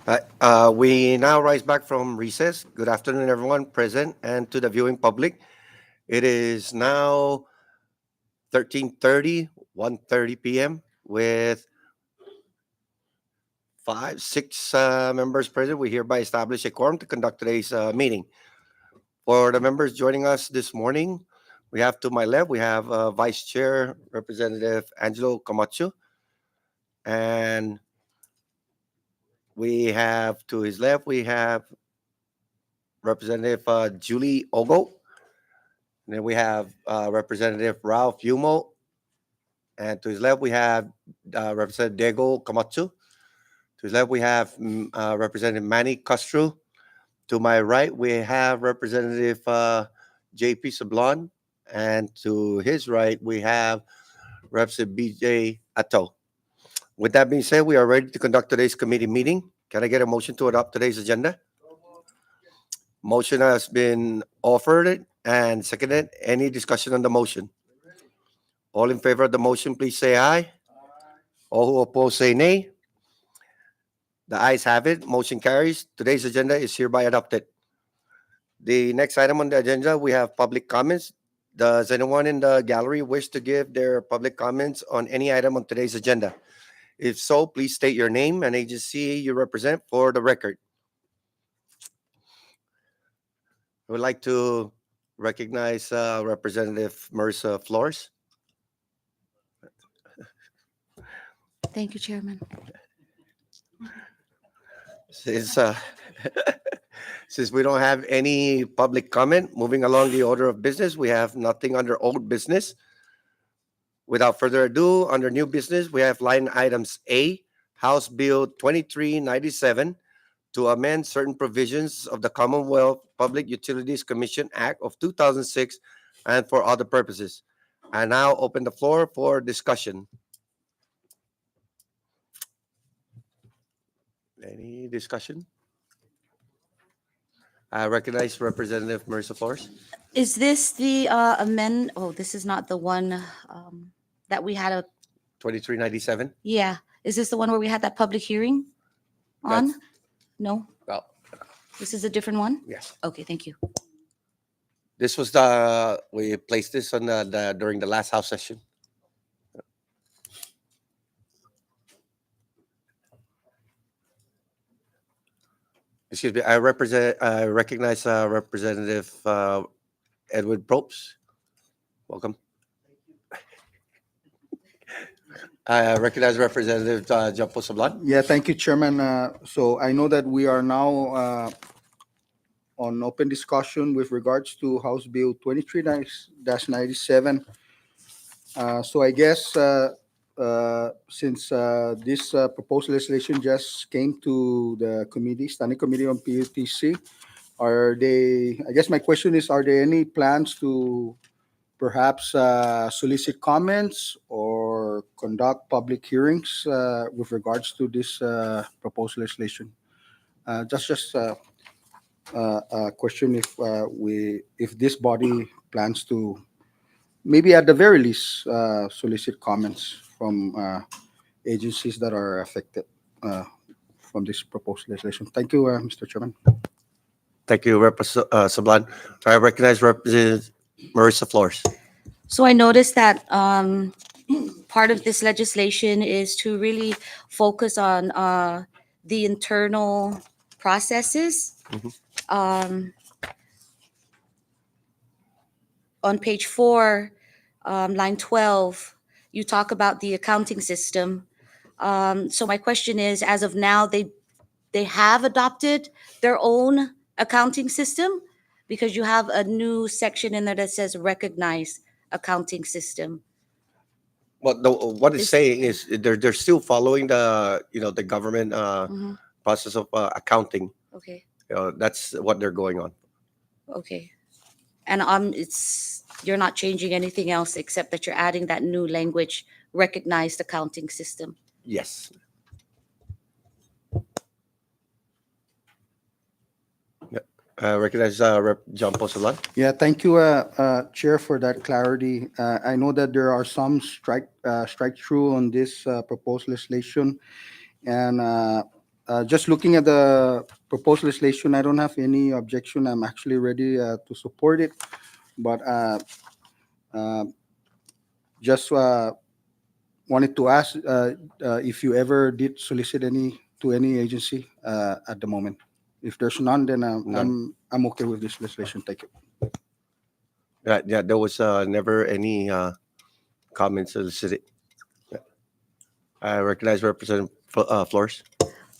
We now rise back from recess. Good afternoon, everyone present and to the viewing public. It is now 13:30, 1:30 p.m. with six members present. We hereby establish a quorum to conduct today's meeting. For the members joining us this morning, we have to my left, we have Vice Chair Representative Angelo Camacho, and we have to his left, we have Representative Julie Ogo. And then we have Representative Ralph Yumo. And to his left, we have Representative Diego Camacho. To his left, we have Representative Manny Castro. To my right, we have Representative J.P. Sablon. And to his right, we have Representative B.J. Atto. With that being said, we are ready to conduct today's committee meeting. Can I get a motion to adopt today's agenda? Motion has been offered and seconded. Any discussion on the motion? All in favor of the motion, please say aye. All who oppose, say nay. The ayes have it. Motion carries. Today's agenda is hereby adopted. The next item on the agenda, we have public comments. Does anyone in the gallery wish to give their public comments on any item on today's agenda? If so, please state your name and agency you represent for the record. I would like to recognize Representative Marissa Flores. Thank you, Chairman. Since, since we don't have any public comment, moving along the order of business, we have nothing under old business. Without further ado, under new business, we have line items A, House Bill 2397, to amend certain provisions of the Commonwealth Public Utilities Commission Act of 2006 and for other purposes. I now open the floor for discussion. Any discussion? I recognize Representative Marissa Flores. Is this the amend? Oh, this is not the one that we had 2397. Yeah. Is this the one where we had that public hearing on? That's- No. Well, This is a different one? yes. Okay, thank you. This was we placed this on during the last House session. Excuse me, I recognize Representative Edward Probst. Welcome. I recognize Representative Jampo Sablan. Yeah, thank you, Chairman. So I know that we are now on open discussion with regards to House Bill 23-97. So I guess since this proposed legislation just came to the committee, Standing Committee on PUTC, I guess my question is, are there any plans to perhaps solicit comments or conduct public hearings with regards to this proposed legislation? Just a question if this body plans to maybe at the very least solicit comments from agencies that are affected from this proposed legislation. Thank you, Mr. Chairman. Thank you, Representative Sablan. I recognize Representative Marissa Flores. So I noticed that part of this legislation is to really focus on the internal processes. On page 4, line 12, you talk about the accounting system. So my question is, as of now, they have adopted their own accounting system? Because you have a new section in there that says recognize accounting system. Well, what it's saying is they're still following the government process of accounting. Okay, That's what they're going on. okay. And you're not changing anything else except that you're adding that new language, recognized accounting system. Yes. Recognize Rep. John Posalan. Yeah, thank you, Chair, for that clarity. I know that there are some strike through on this proposed legislation, and just looking at the proposed legislation, I don't have any objection. I'm actually ready to support it. But uh, just wanted to ask if you ever did solicit any agency at the moment. If there's none, then None. I'm okay with this legislation. Thank you. Yeah, there was never any comments solicited. Yeah. I recognize Representative Flores.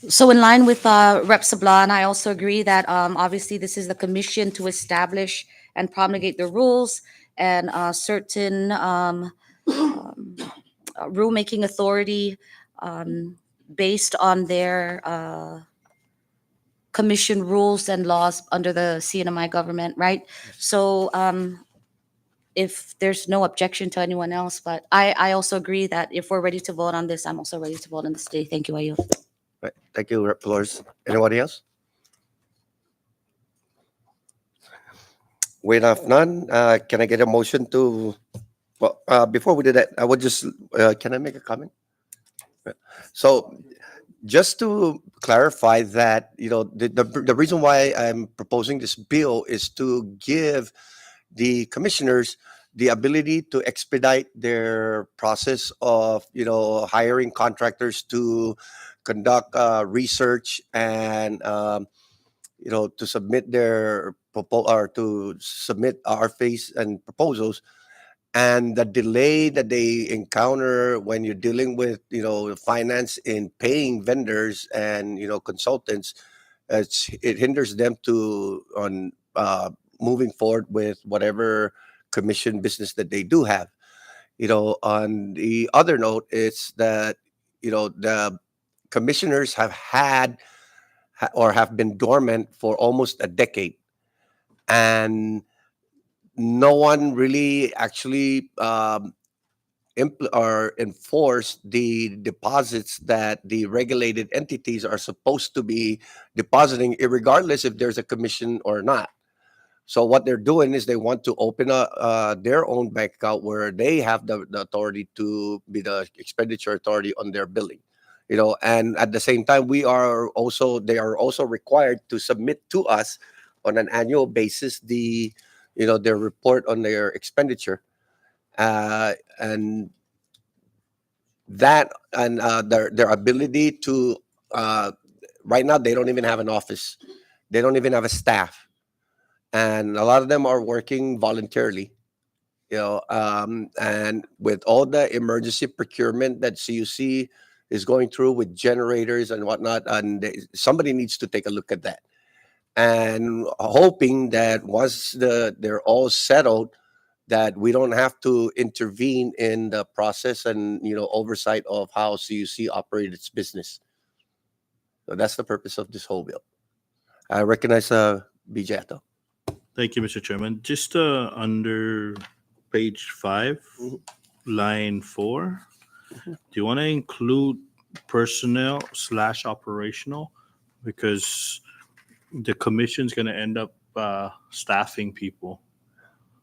So in line with Rep. Sablan, I also agree that obviously this is the commission to establish and promulgate the rules and certain rulemaking authority um, based on their commission rules and laws under the CNMI government, right? So if there's no objection to anyone else, but I also agree that if we're ready to vote on this, I'm also ready to vote on this today. Thank you, Ayo. Right. Thank you, Rep. Flores. Anybody else? We have none. Can I get a motion to? Well, before we do that, I would just can I make a comment? So just to clarify that, the reason why I'm proposing this bill is to give the commissioners the ability to expedite their process of hiring contractors to conduct research and to submit their or to submit RFAs and proposals, and the delay that they encounter when you're dealing with finance in paying vendors and consultants. It hinders them to on moving forward with whatever commission business that they do have. On the other note, it's that the commissioners have had or have been dormant for almost a decade, and no one really actually or enforce the deposits that the regulated entities are supposed to be depositing, regardless if there's a commission or not. So what they're doing is they want to open their own bank account where they have the authority to be the expenditure authority on their billing. And at the same time, they are also required to submit to us on an annual basis their report on their expenditure, and their ability to uh, right now they don't even have an office, they don't even have a staff, and a lot of them are working voluntarily. And with all the emergency procurement that CUC is going through with generators and whatnot, and somebody needs to take a look at that, and hoping that once they're all settled, that we don't have to intervene in the process and oversight of how CUC operates its business. So that's the purpose of this whole bill. I recognize BJ Ato. Thank you, Mr. Chairman. Just under page 5, Mhm. line 4, Mhm. do you want to include personnel / operational? Because the commission's going to end up staffing people,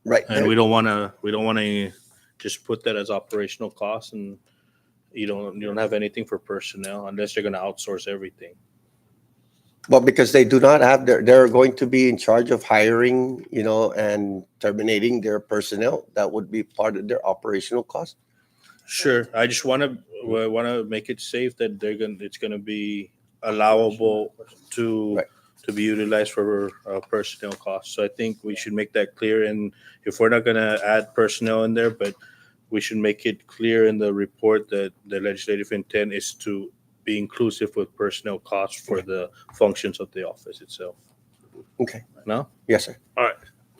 Right. and we don't want to just put that as operational costs, and you don't have anything for personnel unless you're going to outsource everything. Well, because they do not have they're going to be in charge of hiring, and terminating their personnel. That would be part of their operational cost. Sure. I just want to make it safe that it's gonna be allowable to Right. to be utilized for personnel costs. So I think we should make that clear. And if we're not gonna add personnel in there, but we should make it clear in the report that the legislative intent is to be inclusive with personnel costs for the functions of the office itself. Okay. No? Yes, sir.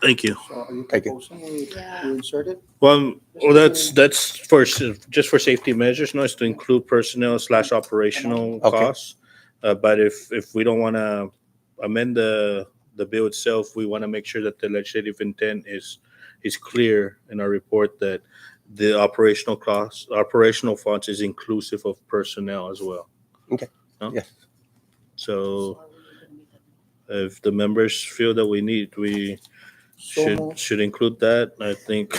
Thank you. So are you Thank you. proposing to insert it? Well, that's for just for safety measures. No, it's to include personnel / operational Okay. costs. But if we don't want to amend the bill itself, we want to make sure that the legislative intent is clear in our report that the operational funds is inclusive of personnel as well. Okay. No? Yes. So if the members feel that we So moved. should include that, I think.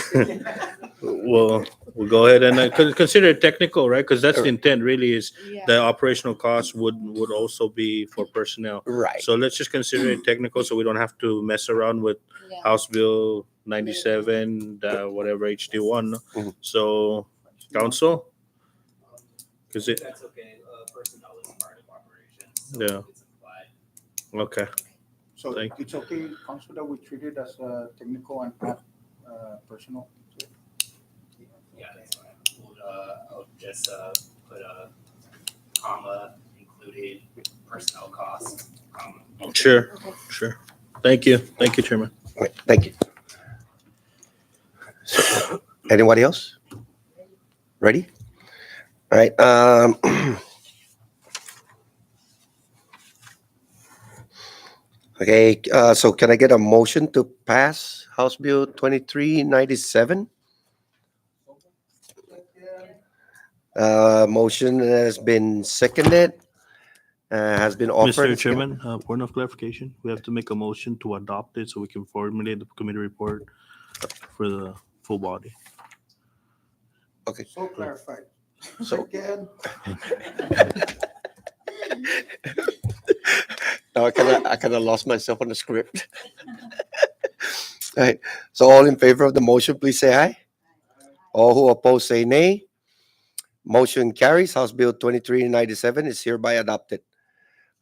Well, we'll go ahead and consider it technical, right? Because that's the intent. Really, is Yeah. the operational costs would also be for personnel. Right. So let's just consider it technical, so we don't have to mess around with Yeah. House Bill 97, whatever HD one. Mhm. So, council, because it, That's okay, personnel is part of operations. So Yeah. it's implied. okay. So Thank- it's okay, Council, that we treat it as technical and not personal? Yeah, that's fine. I'll just put a comma included personnel costs, comma. Sure, sure. Thank you, Chairman. Right, thank you. So, anybody else? Ready? All right. Okay. So can I get a motion to pass House Bill 2397? Motion has been seconded. Has been offered. Mr. Chairman, point of clarification, we have to make a motion to adopt it so we can formulate the committee report for the full body. Okay. So clarified. So Second. now I kind of lost myself on the script. All right. So all in favor of the motion, please say aye. All who oppose say nay. Motion carries. House Bill 2397 is hereby adopted.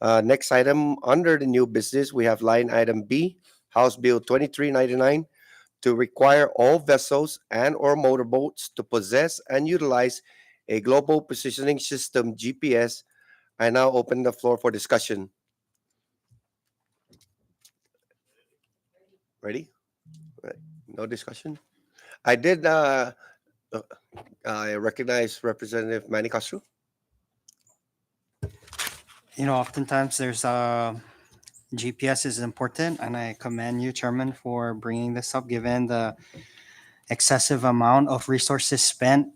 Next item under the new business, we have line item B, House Bill 2399, to require all vessels and or motorboats to possess and utilize a global positioning system GPS. I now open the floor for discussion. Ready? Right. No discussion. I did. I recognize Representative Manny Castro. Oftentimes there's GPS is important, and I commend you, Chairman, for bringing this up, given the excessive amount of resources spent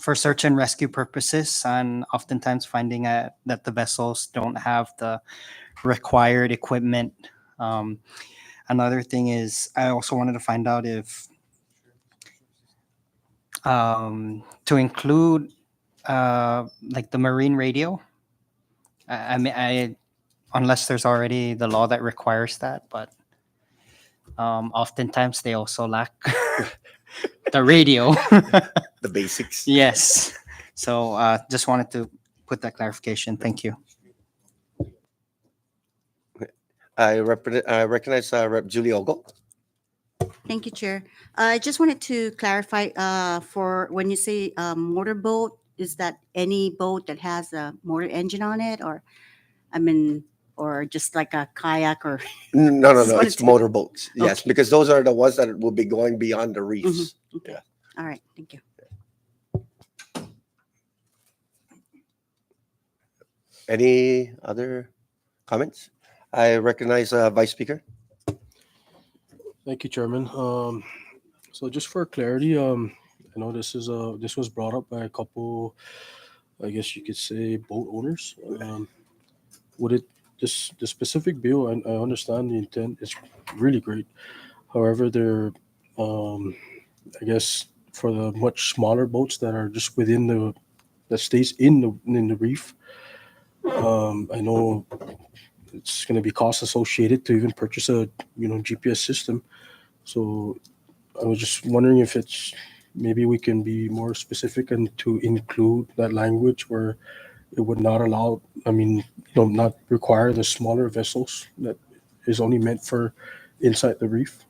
for search and rescue purposes, and oftentimes finding that the vessels don't have the required equipment. Another thing is, I also wanted to find out if to include like the marine radio. I mean, unless there's already the law that requires that, but oftentimes they also lack the radio. The basics. Yes. So just wanted to put that clarification. Thank you. I recognize Rep. Julie Ogo. Thank you, Chair. I just wanted to clarify for when you say motorboat, is that any boat that has a motor engine on it, or or just like a kayak or? No, Just wanted it's to- motorboats. Yes, Okay. because those are the ones that will be going beyond the reefs. Okay. Yeah. All right. Thank you. Any other comments? I recognize Vice Speaker. Thank you, Chairman. So just for clarity, I know this was brought up by a couple, I guess you could say, boat owners. Would it the specific bill? I understand the intent is really great. However, I guess for the much smaller boats that are just within that stays in the reef. I know it's going to be cost associated to even purchase a GPS system. So I was just wondering if it's maybe we can be more specific and to include that language where it would not allow, not require the smaller vessels that is only meant for inside the reef.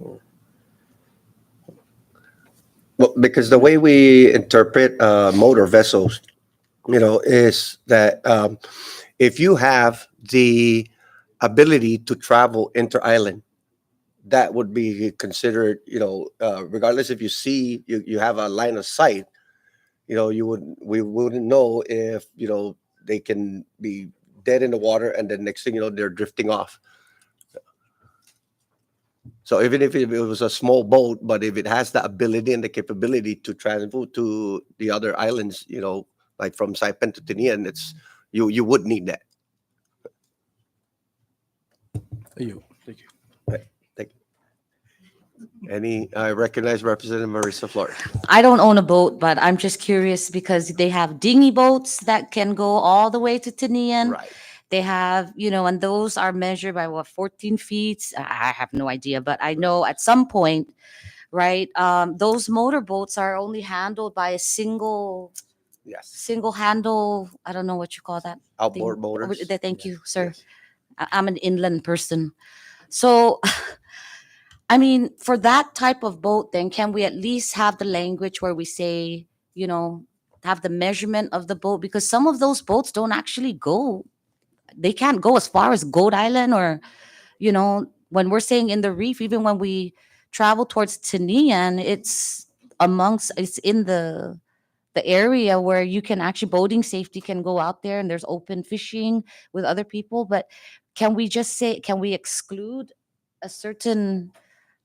Well, because the way we interpret motor vessels, is that if you have the ability to travel inter-island, that would be considered, regardless if you have a line of sight, we wouldn't know if, they can be dead in the water and then next thing you know, they're drifting off. So even if it was a small boat, but if it has the ability and the capability to travel to the other islands, like from Saipan to Tinian, you would need that. Thank you. Right. Thank you. I recognize Representative Marissa Flores. I don't own a boat, but I'm just curious because they have dinghy boats that can go all the way to Tinian. Right. They have, and those are measured by what, 14 feet? I have no idea, but I know at some point, right, those motorboats are only handled by a Yes. single handle. I don't know what you call that. Outboard thing. motors. Thank you, sir. Yes. I'm an inland person. So, I mean, for that type of boat, then can we at least have the language where we say, have the measurement of the boat? Because some of those boats don't actually go, they can't go as far as Goat Island or, when we're saying in the reef, even when we travel towards Tinian, it's in the area where you can actually boating safety can go out there and there's open fishing with other people. But can we exclude a certain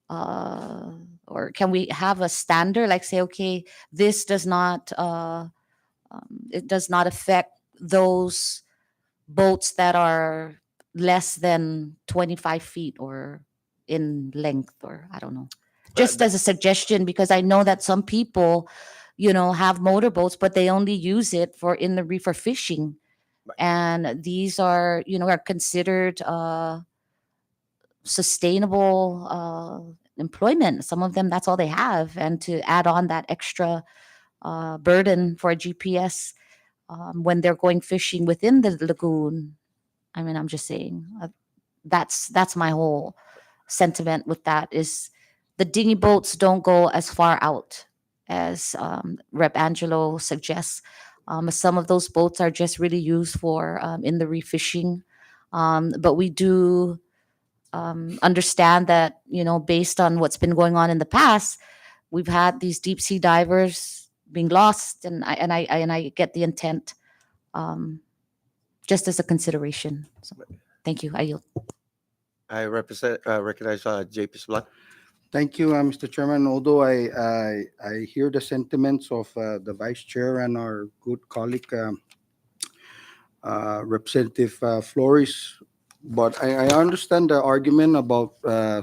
uh or can we have a standard, like say, okay, this does not it does not affect those boats that are less than 25 feet or in length, or I don't know, just That- as a suggestion, because I know that some people have motorboats, but they only use it for in the reef for fishing. Right. And these are considered sustainable employment. Some of them, that's all they have. And to add on that extra burden for a GPS when they're going fishing within the lagoon, I mean, I'm just saying, that's my whole sentiment with that is the dinghy boats don't go as far out as Rep. Angelo suggests. Some of those boats are just really used for in the reef fishing. But we do understand that, based on what's been going on in the past, we've had these deep sea divers being lost, and I get the intent, just as a consideration. So, thank you. I yield. I recognize JP Blunt. Thank you, Mr. Chairman. Although I hear the sentiments of the Vice Chair and our good colleague, Representative Flores, but I understand the argument about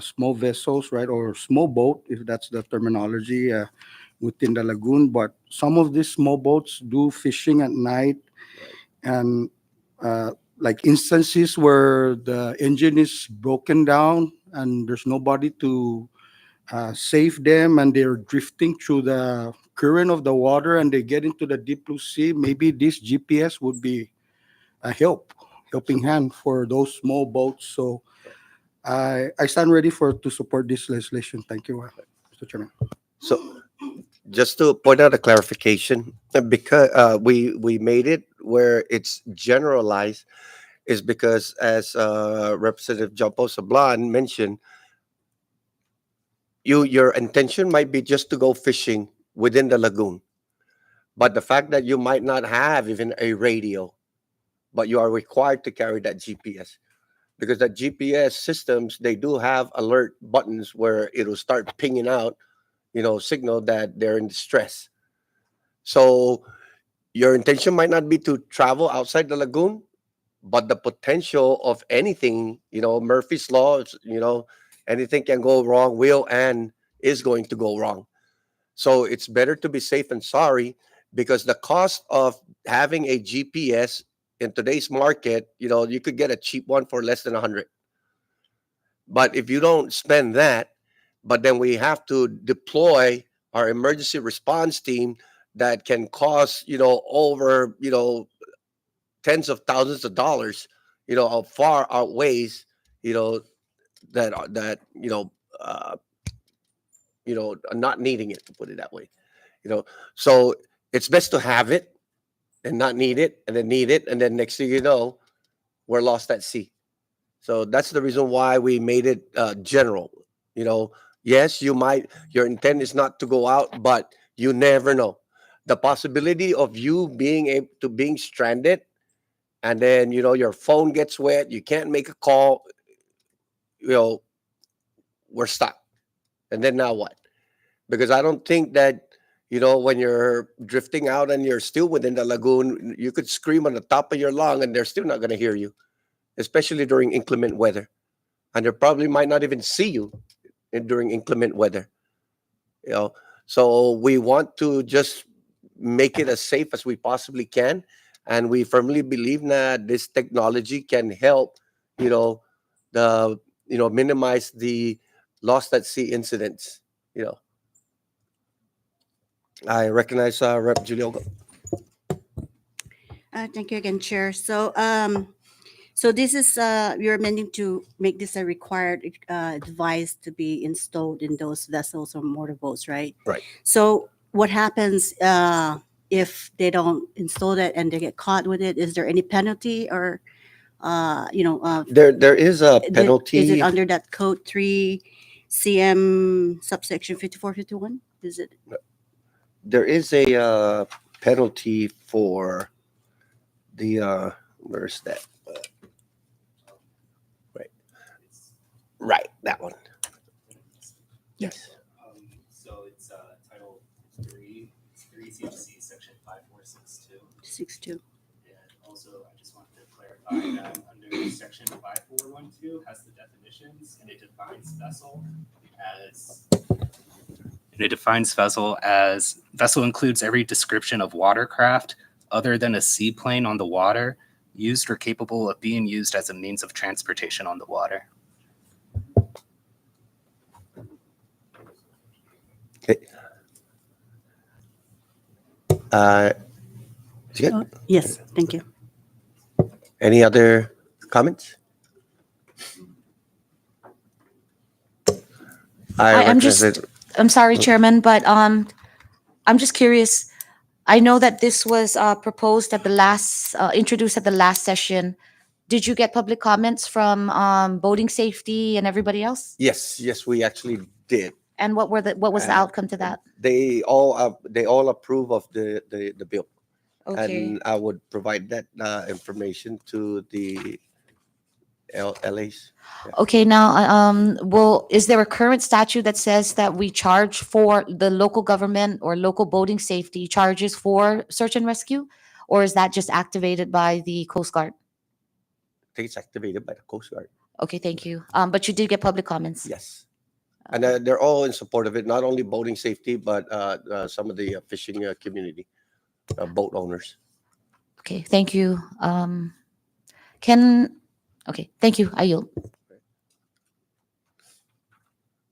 small vessels, right, or small boat, if that's the terminology, within the lagoon. But some of these small boats do fishing at night, and like instances where the engine is broken down and there's nobody to save them, and they're drifting through the current of the water and they get into the deep blue sea. Maybe this GPS would be a helping hand for those small boats. So I stand ready to support this legislation. Thank you, Mr. Chairman. So just to point out a clarification, because we made it where it's generalized, is because as Representative Jumpo Sablan mentioned, your intention might be just to go fishing within the lagoon, but the fact that you might not have even a radio, but you are required to carry that GPS, because the GPS systems, they do have alert buttons where it'll start pinging out, signal that they're in distress. So your intention might not be to travel outside the lagoon, but the potential of anything, Murphy's law, anything can go wrong, will and is going to go wrong. So it's better to be safe than sorry, because the cost of having a GPS in today's market, you could get a cheap one for less than 100. But if you don't spend that, but then we have to deploy our emergency response team that can cost, over, tens of thousands of dollars, far outweighs, that not needing it, to put it that way. So it's best to have it and not need it, and then need it, and then next thing you know, we're lost at sea. So that's the reason why we made it general. Yes, your intent is not to go out, but you never know. The possibility of you being stranded, and then your phone gets wet, you can't make a call, you know, we're stuck. And then now what? Because I don't think that when you're drifting out and you're still within the lagoon, you could scream on the top of your lung and they're still not going to hear you, especially during inclement weather. And they probably might not even see you during inclement weather. You know, so we want to just make it as safe as we possibly can, and we firmly believe that this technology can help, you know, the minimize the lost at sea incidents. You know, I recognize Rep. Julio. Thank you again, Chair. So, this is, you're amending to make this a required device to be installed in those vessels or motorboats, right? Right. So, what happens if they don't install that and they get caught with it? Is there any penalty or, There is a is it penalty. under that code 3 CM subsection 5451? Is it? There is a penalty for the where's that? Right, that one. Yes. So it's Title 3, it's 3 CFC Section 5462. 62. And also, I just wanted to clarify that under Section 5412 has the definitions, and it defines vessel as. And it defines vessel as vessel includes every description of watercraft other than a seaplane on the water, used or capable of being used as a means of transportation on the water. Uh, is it good? Oh, yes, thank you. Any other comments? I'm recognize just, it. I'm sorry, Chairman, but I'm just curious. I know that this was proposed at the last, introduced at the last session. Did you get public comments from boating safety and everybody else? Yes, we actually did. And what was the outcome to that? They all approve of the bill, Okay. and I would provide that information to the LAs. Okay, now, well, is there a current statute that says that we charge for the local government or local boating safety charges for search and rescue? Or is that just activated by the Coast Guard? I think it's activated by the Coast Guard. Okay, thank you. But you did get public comments? Yes, and they're all in support of it. Not only boating safety, but some of the fishing community, boat owners. Okay, thank you. Okay, thank you. I yield.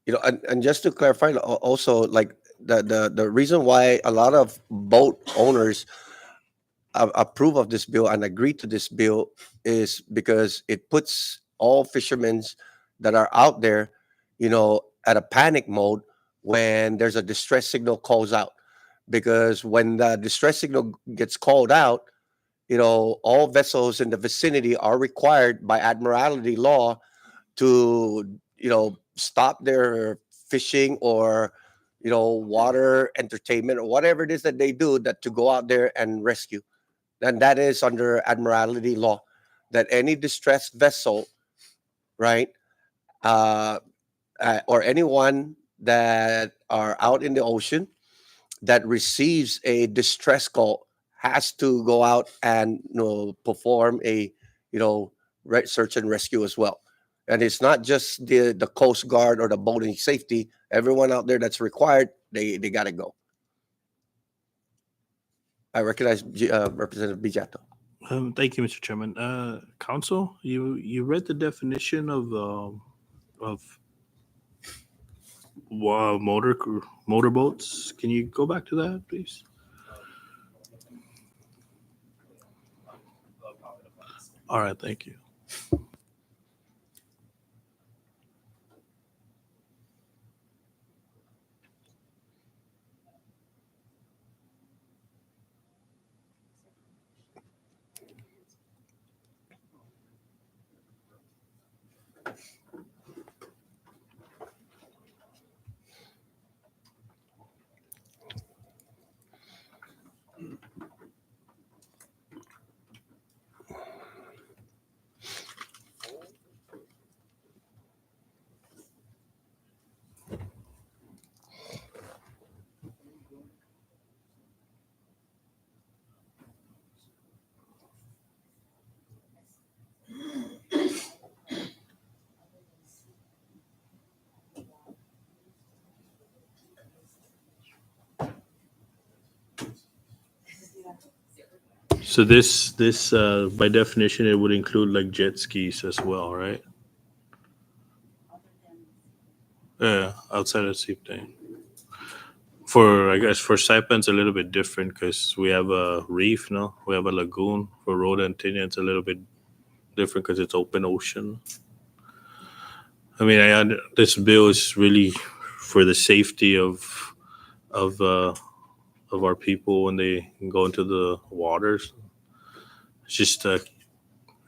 And just to clarify, also, like the reason why a lot of boat owners approve of this bill and agree to this bill is because it puts all fishermen that are out there, at a panic mode when there's a distress signal calls out. Because when the distress signal gets called out, all vessels in the vicinity are required by Admiralty law to, stop their fishing or, water entertainment or whatever it is that they do, that to go out there and rescue. And that is under Admiralty law, that any distressed vessel, right, or anyone that are out in the ocean that receives a distress call has to go out and perform a search and rescue as well. And it's not just the Coast Guard or the boating safety. Everyone out there that's required, they got to go. I recognize Representative Bijato. Thank you, Mr. Chairman. Council, you read the definition of motorboats. Can you go back to that, please? All right, thank you. So this by definition it would include like jet skis as well, right? Yeah, outside of seaplane. For I guess for Saipan's a little bit different because we have a reef, no, we have a lagoon. For Rhoda and Tinia, it's a little bit different because it's open ocean. I mean, this bill is really for the safety of uh, of our people when they go into the waters. It's just I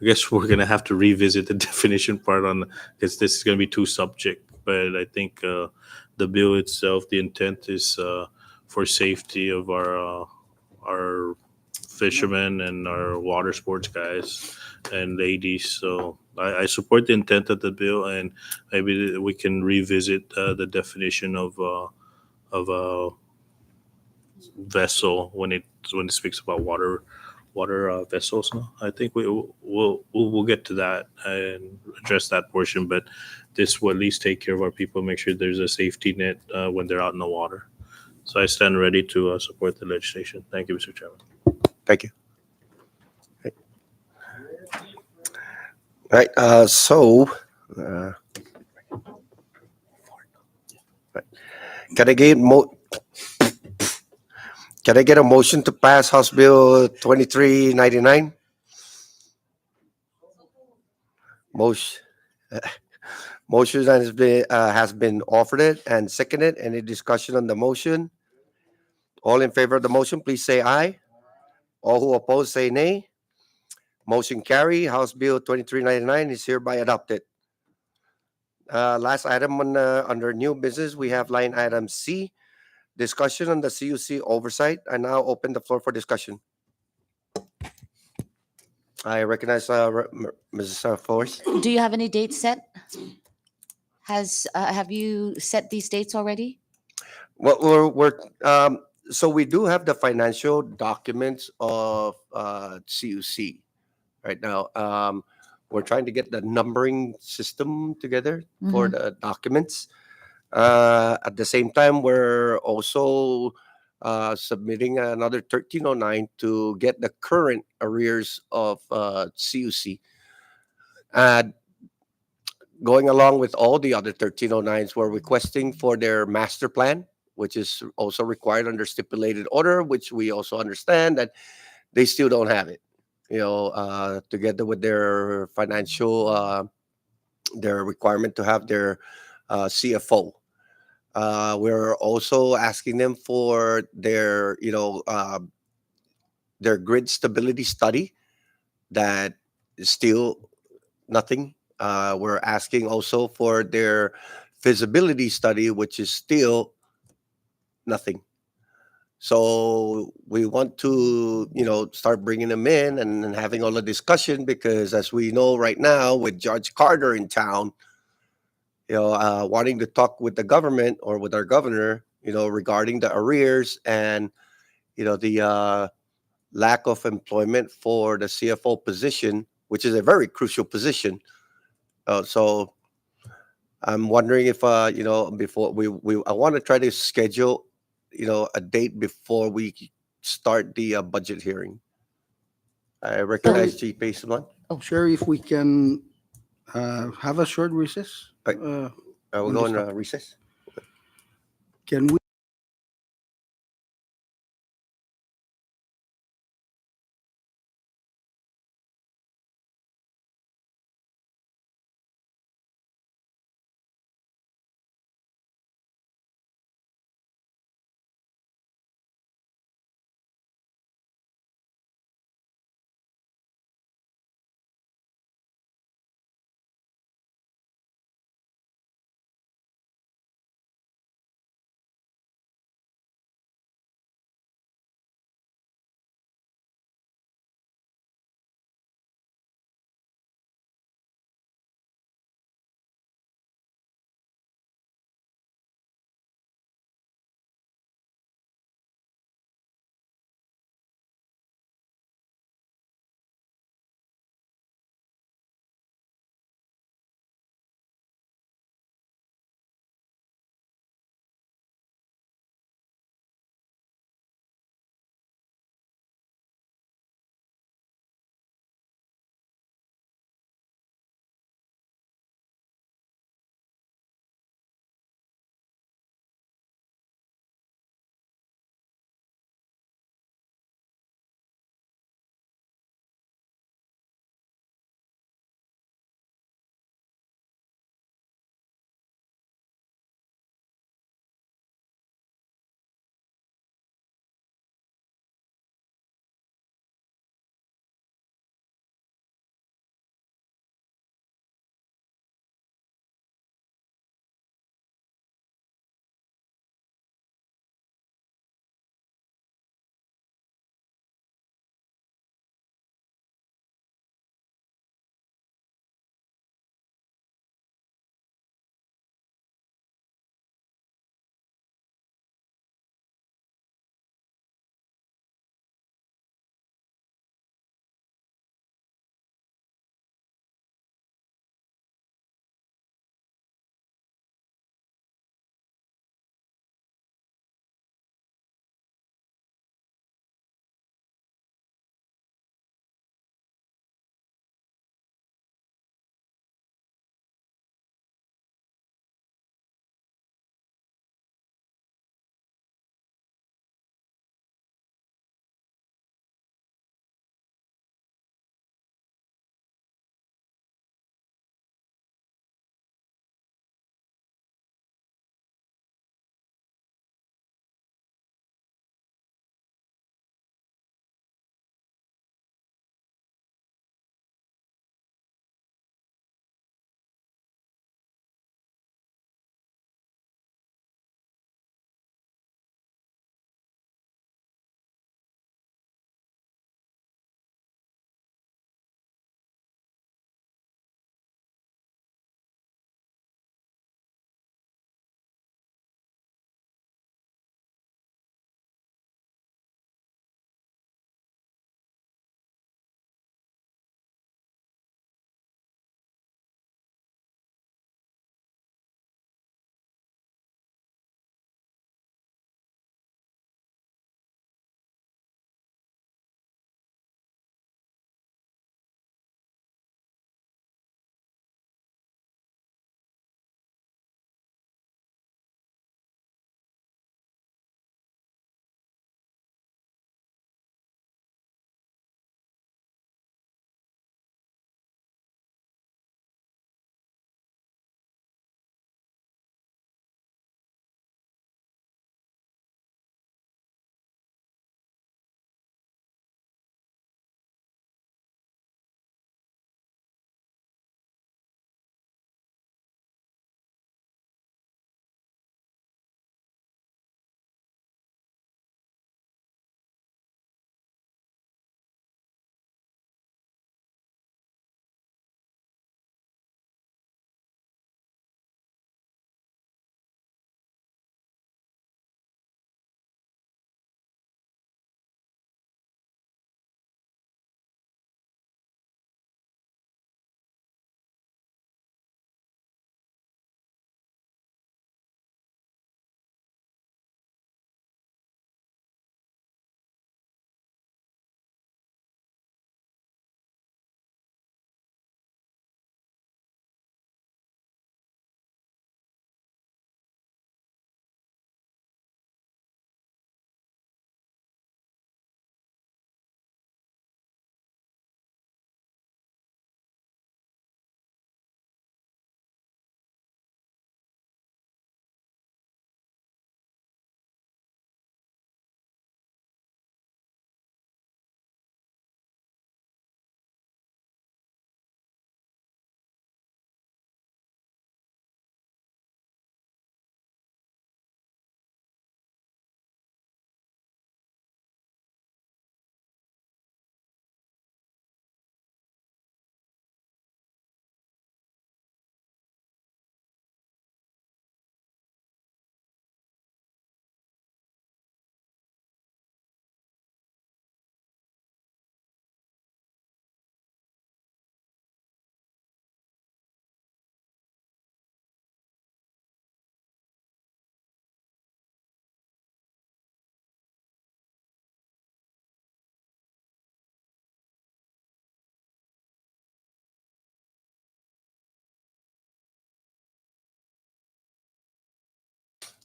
guess we're gonna have to revisit the definition part on because this is gonna be too subject. But I think the bill itself, the intent is for safety of our fishermen and our water sports guys and ladies. So I support the intent of the bill, and maybe we can revisit the definition of a vessel when it speaks about water vessels. No? I think we'll get to that and address that portion, but this will at least take care of our people, make sure there's a safety net when they're out in the water. So I stand ready to support the legislation. Thank you, Mr. Chairman. Thank you. Right. Uh, can I get can I get a motion to pass House Bill 2399? Motion. Motion has been offered it and seconded. Any discussion on the motion? All in favor of the motion, please say aye. All who oppose, say nay. Motion carry. House Bill 2399 is hereby adopted. Last item on under new business, we have line item C, discussion on the CUC oversight. I now open the floor for discussion. I recognize Mrs. Flores. Do you have any dates set? Have you set these dates already? Well, so we do have the financial documents of CUC right now. We're trying to get the numbering system together for Mhm. the documents. At the same time, we're also submitting another 1309 to get the current arrears of CUC. Going along with all the other 1309s, we're requesting for their master plan, which is also required under stipulated order, which we also understand that they still don't have it. Together with their financial, their requirement to have their CFO. We're also asking them for their grid stability study that is still nothing. We're asking also for their feasibility study, which is still nothing. So we want to, start bringing them in and having all the discussion because, as we know right now, with Judge Carter in town, wanting to talk with the government or with our governor, regarding the arrears and the lack of employment for the CFO position, which is a very crucial position. So I'm wondering if before I want to try to schedule a date before we start the budget hearing. I recognize G. Paceman. Sure, if we can have a short recess. Right. We'll On go this in topic. recess. Can we?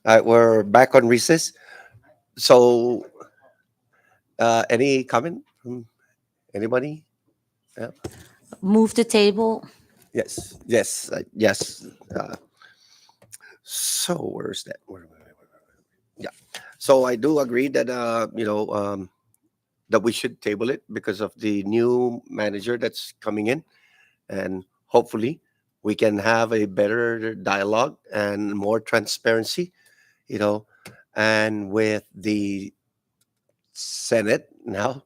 All right, we're back on recess. So, any comment from anybody? Move to table. Yes, yes, yes. So where's that? Yeah. So I do agree that that we should table it because of the new manager that's coming in, and hopefully we can have a better dialogue and more transparency. You know, and with the Senate now,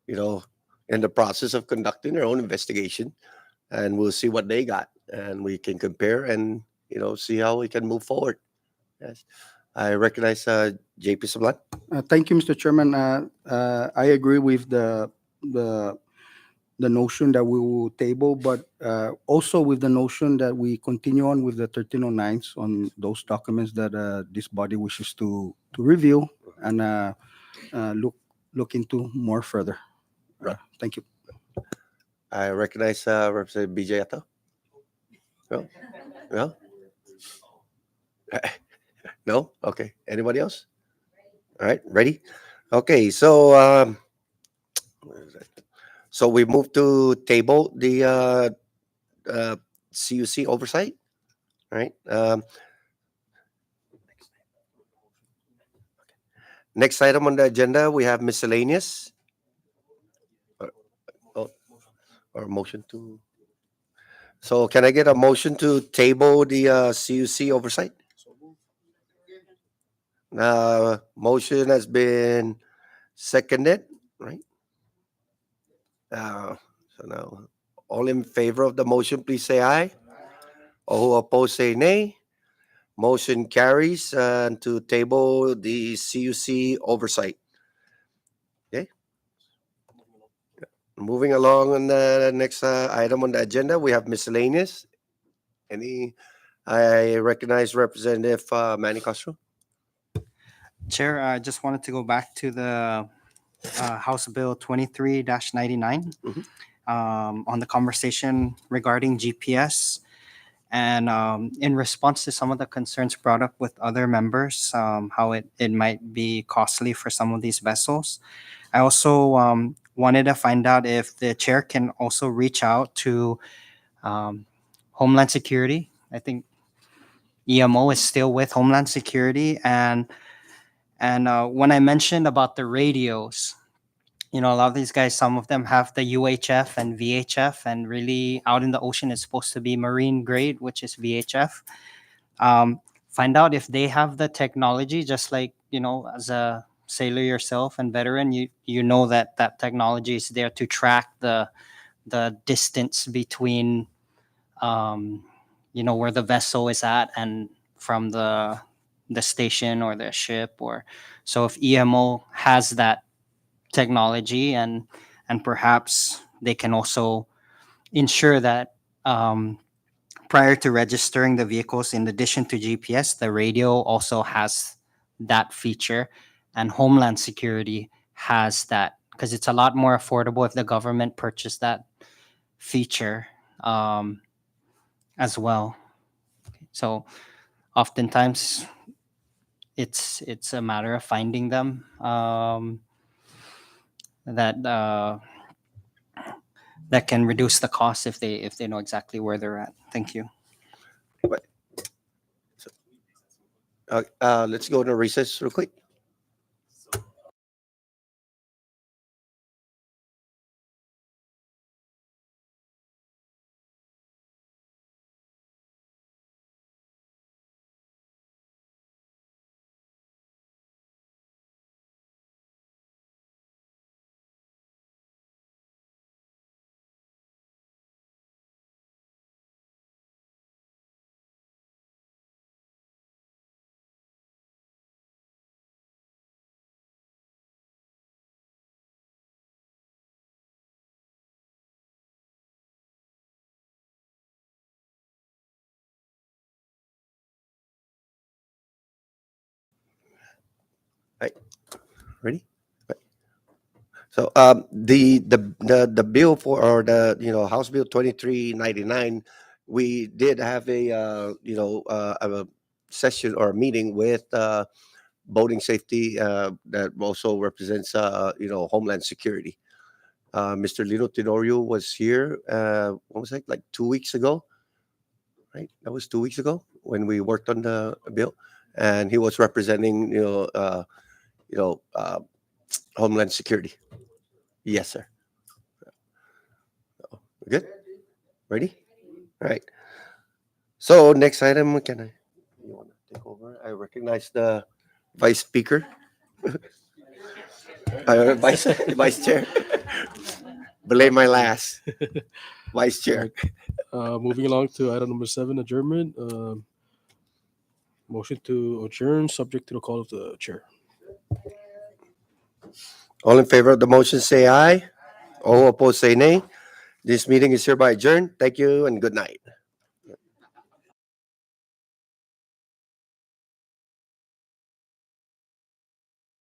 you know, in the process of conducting their own investigation, and we'll see what they got, and we can compare and see how we can move forward. Yes, I recognize JP Sablan. Thank you, Mr. Chairman. I agree with the the notion that we will table, but also with the notion that we continue on with the 1309s on those documents that this body wishes to review and look into more further. Right. Thank you. I recognize Representative BJ Ato. No, no, no. Okay. Anybody else? All right, ready? Okay, so where is that? So we move to table the uh, CUC oversight. All right. Next item on the agenda, we have miscellaneous. Oh, or motion to. So can I get a motion to table the CUC oversight? Motion has been seconded, right? So now, all in favor of the motion, please say aye. All who oppose, say nay. Motion carries to table the CUC oversight. Okay. Moving along on the next item on the agenda, we have miscellaneous. I recognize Representative Manny Castro. Chair, I just wanted to go back to the House Bill 23-99 Mhm. On the conversation regarding GPS. And in response to some of the concerns brought up with other members, how it might be costly for some of these vessels, I also wanted to find out if the chair can also reach out to Homeland Security. I think EMO is still with Homeland Security, and when I mentioned about the radios, a lot of these guys, some of them have the UHF and VHF, and really out in the ocean, it's supposed to be marine grade, which is VHF. Find out if they have the technology, just like, as a sailor yourself and veteran, you know that technology is there to track the distance between, where the vessel is at and from the station or the ship. Or so if EMO has that technology, and perhaps they can also ensure that prior to registering the vehicles, in addition to GPS, the radio also has that feature, and Homeland Security has that, because it's a lot more affordable if the government purchased that feature as well. So oftentimes it's a matter of finding them, that that can reduce the cost if they know exactly where they're at. Thank you. Let's go to recess real quick. Right. Ready? Right. So the bill for, or the House Bill 2399, we did have a session or meeting with boating safety that also represents, Homeland Security. Mr. Lino Tenorio was here, what was it, like 2 weeks ago? Right? That was 2 weeks ago when we worked on the bill. And he was representing, Homeland Security. Yes, sir. Good? Ready? All right. So next item, you want to take over? I recognize the vice speaker. Vice chair. Belay my last. Vice chair. Moving along to item number 7, adjournment. Motion to adjourn, subject to the call of the chair. All in favor of the motion, say aye. All opposed, say nay. This meeting is hereby adjourned. Thank you and good night.